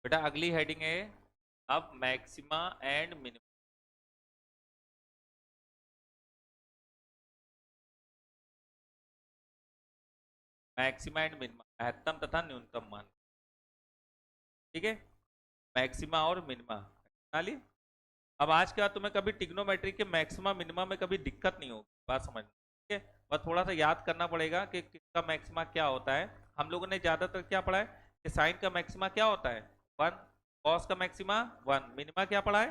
बेटा अगली हेडिंग है अब maxima and minima. Maxima and minima, महत्तम तथा न्यूनतम मान। ठीक है, मैक्सिमा और मिनिमा बना लिए। अब आज के बाद तुम्हें कभी ट्रिग्नोमेट्री के मैक्सिमा मिनिमा में कभी दिक्कत नहीं होगी, बात समझ। ठीक है, बस थोड़ा सा याद करना पड़ेगा कि किसका मैक्सिमा क्या होता है। हम लोगों ने ज्यादातर क्या पढ़ा है कि साइन का मैक्सिमा क्या होता है 1, कॉस का मैक्सिमा 1, मिनिमा क्या पढ़ा है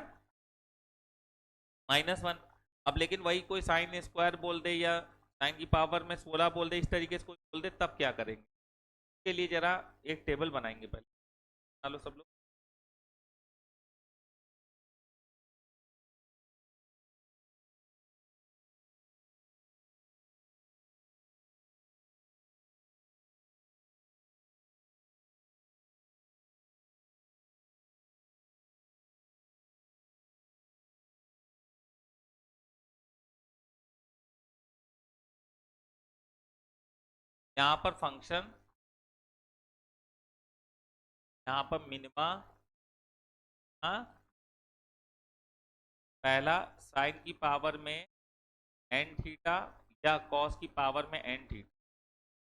-1। अब लेकिन वही कोई साइन स्क्वायर बोल दे या साइन की पावर में 16 बोल दे, इस तरीके से कोई बोल दे, तब क्या करेंगे। इसके लिए जरा एक टेबल बनाएंगे, पहले बना लो सब लोग। यहाँ पर फंक्शन, यहाँ पर मिनिमा, हाँ, पहला साइन की पावर में एन थीटा या कॉस की पावर में एन थीटा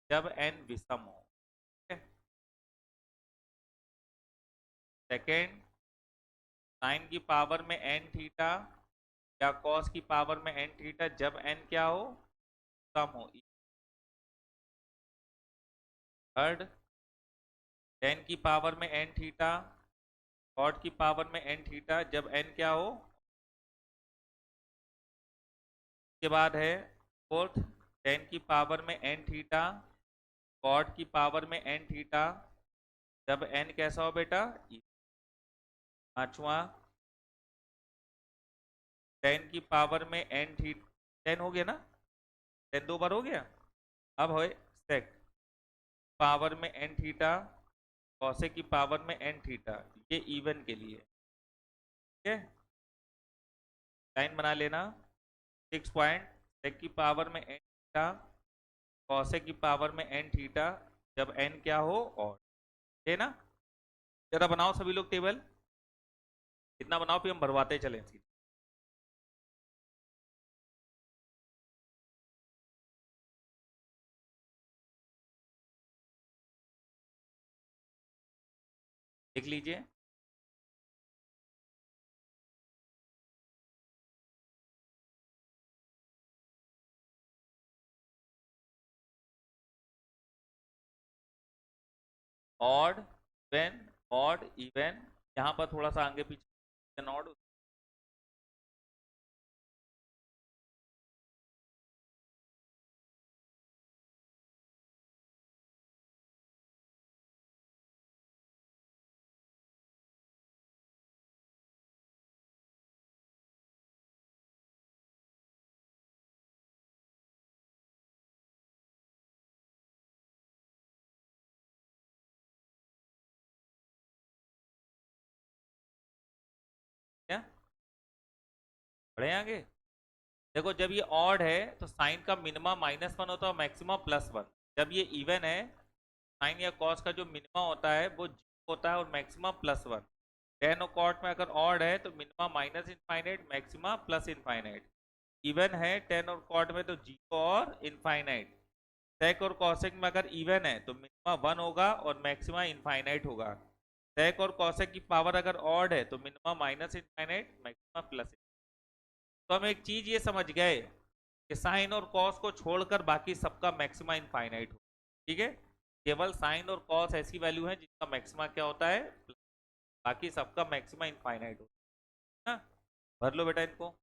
जब एन विषम हो। सेकेंड, साइन की पावर में एन थीटा या कॉस की पावर में एन थीटा जब एन क्या हो, सम हो। थर्ड, टेन की पावर में एन थीटा, कॉट की पावर में एन थीटा जब एन क्या हो। उसके बाद है फोर्थ, टेन की पावर में एन थीटा, कॉट की पावर में एन थीटा जब एन कैसा हो बेटा। पांचवा, टेन की पावर में एन थीटा, टेन हो गया ना, टेन दो बार हो गया। अब है सेक पावर में एन थीटा, कौसे की पावर में एन थीटा, ये इवन के लिए। ठीक है, लाइन बना लेना। 6 पॉइंट, सेक की पावर में एन थीटा, कौसे की पावर में एन थीटा जब एन क्या हो और, है ना। जरा बनाओ सभी लोग टेबल, इतना बनाओ फिर हम भरवाते चलें। लिख लीजिए। ऑड, इवन, ऑड इवन, यहाँ पर थोड़ा सा आगे पीछे ऑड। क्या बढ़े आगे। देखो जब ये ऑड है तो साइन का मिनिमा -1 होता है और मैक्सिमा +1। जब ये इवन है, साइन या कॉस का जो मिनिमा होता है वो 0 होता है और मैक्सिमा +1। टेन और कॉट में अगर ऑड है तो minima -infinite, maxima +infinite. Even है टेन और कॉट में तो 0 और इनफाइनाइट। सेक और कॉसेक में अगर इवन है तो मिनिमा 1 होगा और मैक्सिमा इनफाइनाइट होगा। सेक और कॉसेक की पावर अगर ऑड है तो मिनिमा -इनफाइनाइट, मैक्सिमा +। तो हम एक चीज ये समझ गए कि साइन और कॉस को छोड़कर बाकी सबका मैक्सिमा इनफाइनाइट हो। ठीक है, केवल साइन और कॉस ऐसी वैल्यू है जिसका मैक्सिमा क्या होता है, बाकी सबका मैक्सिमा इनफाइनाइट होता है ना। भर लो बेटा इनको।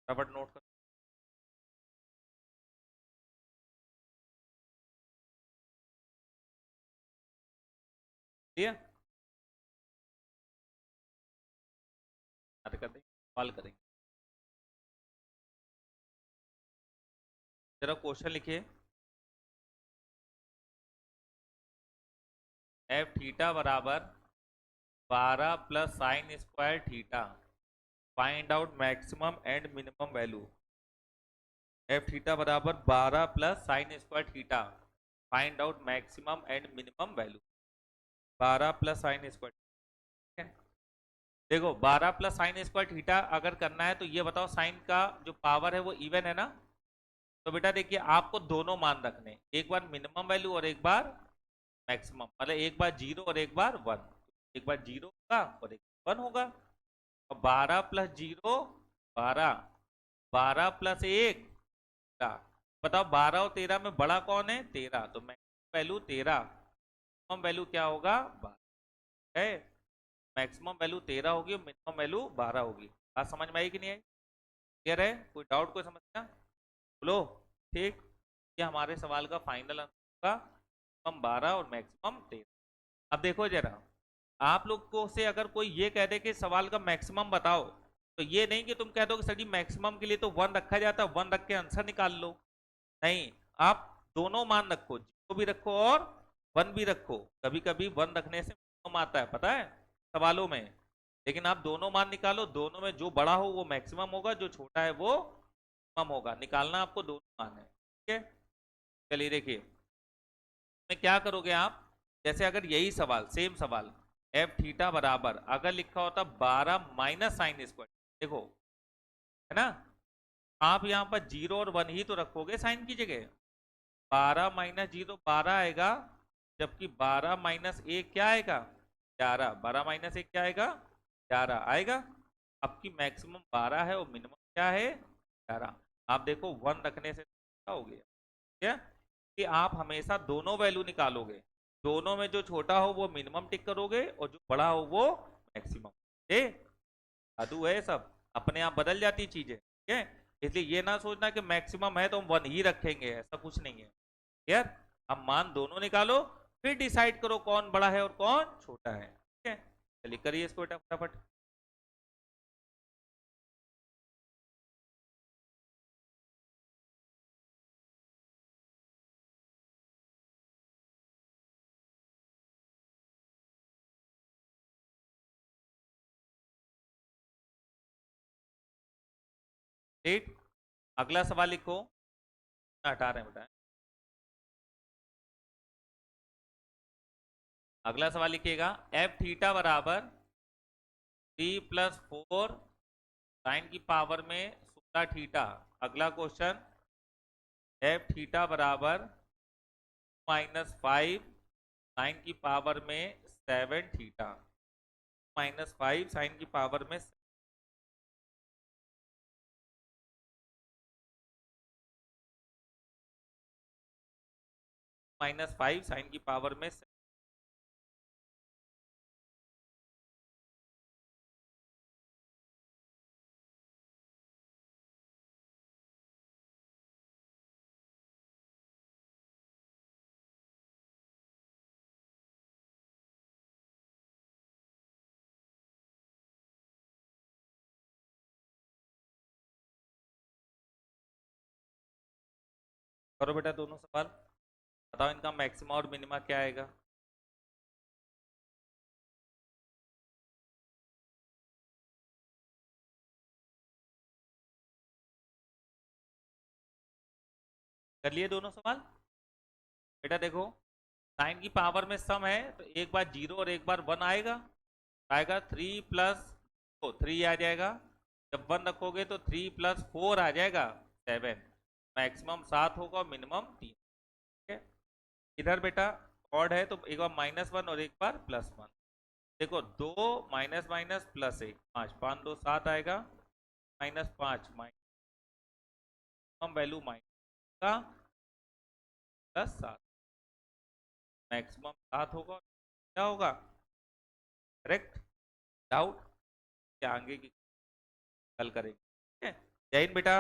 फटाफट नोट कर दिया, कर देंगे, कॉल करेंगे। जरा क्वेश्चन लिखिए। एफ थीटा बराबर 12 plus sine square theta, find out maximum and minimum value. F theta बराबर 12 plus sine square theta, find out maximum and minimum value. 12 plus sine square, देखो 12 प्लस साइन स्क्वायर थीटा अगर करना है तो ये बताओ sign का जो पावर है वो इवन है ना। तो बेटा देखिए आपको दोनों मान रखने, एक बार मिनिमम वैल्यू और एक बार मैक्सिमम, मतलब एक बार 0 और एक बार 1। एक बार 0 होगा और एक 1 होगा। और 12 प्लस 0 12, 12 प्लस 1 बताओ 12 और 13 में बड़ा कौन है? 13, तो मैक्सिमम वैल्यू 13, मिनिमम वैल्यू क्या होगा? 12 है। मैक्सिमम वैल्यू 13 होगी, मिनिमम वैल्यू 12 होगी। बात समझ में आई कि नहीं आई? क्लियर है? कोई डाउट, कोई समस्या? बोलो। ठीक, ये हमारे सवाल का फाइनल आंसर होगा, मिनिमम 12 और मैक्सिमम 13। अब देखो जरा, आप लोग को से अगर कोई ये कह दे कि सवाल का मैक्सिमम बताओ, तो ये नहीं कि तुम कह दो कि सर जी मैक्सिमम के लिए तो 1 रखा जाता है, 1 रख के आंसर निकाल लो। नहीं, आप दोनों मान रखो, 0 भी रखो और 1 भी रखो। कभी कभी 1 रखने से मिनिमम आता है, पता है, सवालों में। लेकिन आप दोनों मान निकालो, दोनों में जो बड़ा हो वो मैक्सिमम होगा, जो छोटा है वो मिनिमम होगा। निकालना आपको दोनों मान है, ठीक है। चलिए देखिए, में क्या करोगे आप, जैसे अगर यही सवाल, सेम सवाल, एफ थीटा बराबर अगर लिखा होता 12 माइनस साइन स्क्वायर, देखो है ना, आप यहाँ पर 0 और 1 ही तो रखोगे साइन की जगह। 12 माइनस 0 12 आएगा, जबकि 12 माइनस 1 क्या आएगा? 11। 12 माइनस 1 क्या आएगा? 11 आएगा। अब की मैक्सिमम 12 है और मिनिमम क्या है? 11। आप देखो 1 रखने से क्या हो गया, ठीक है, कि आप हमेशा दोनों वैल्यू निकालोगे, दोनों में जो छोटा हो वो मिनिमम टिक करोगे और जो बड़ा हो वो मैक्सिमम। ठीक, जादू है सब, अपने आप बदल जाती चीजें, ठीक है। इसलिए ये ना सोचना कि मैक्सिमम है तो हम 1 ही रखेंगे, ऐसा कुछ नहीं है। यार अब मान दोनों निकालो, फिर डिसाइड करो कौन बड़ा है और कौन छोटा है, ठीक है। चलिए करिए इसको बेटा फटाफट। ठीक, अगला सवाल लिखो, हटा रहे हैं बेटा। अगला सवाल लिखिएगा, एफ थीटा बराबर 3+4 साइन की पावर में 16 थीटा। अगला क्वेश्चन, एफ थीटा बराबर -5 साइन की पावर में 7 थीटा। -5 साइन की पावर में -5 साइन की पावर में करो बेटा दोनों सवाल, बताओ इनका मैक्सिमा और मिनिमा क्या आएगा। कर लिए दोनों सवाल? बेटा देखो, साइन की पावर में सम है तो एक बार 0 और एक बार 1 आएगा। आएगा 3 प्लस 3 आ जाएगा, जब 1 रखोगे तो 3 प्लस 4 आ जाएगा 7। मैक्सिमम 7 होगा और मिनिमम 3, ठीक है। इधर बेटा ऑड है तो एक बार -1 और एक बार +1। देखो 2 माइनस माइनस प्लस 1 5, 5 2 7 आएगा, -5 मैक्सिमम वैल्यू माइनस का +7, मैक्सिमम 7 होगा, क्या होगा? करेक्ट। डाउट? क्या आगे की कल करेंगे, ठीक है। जय हिंद बेटा।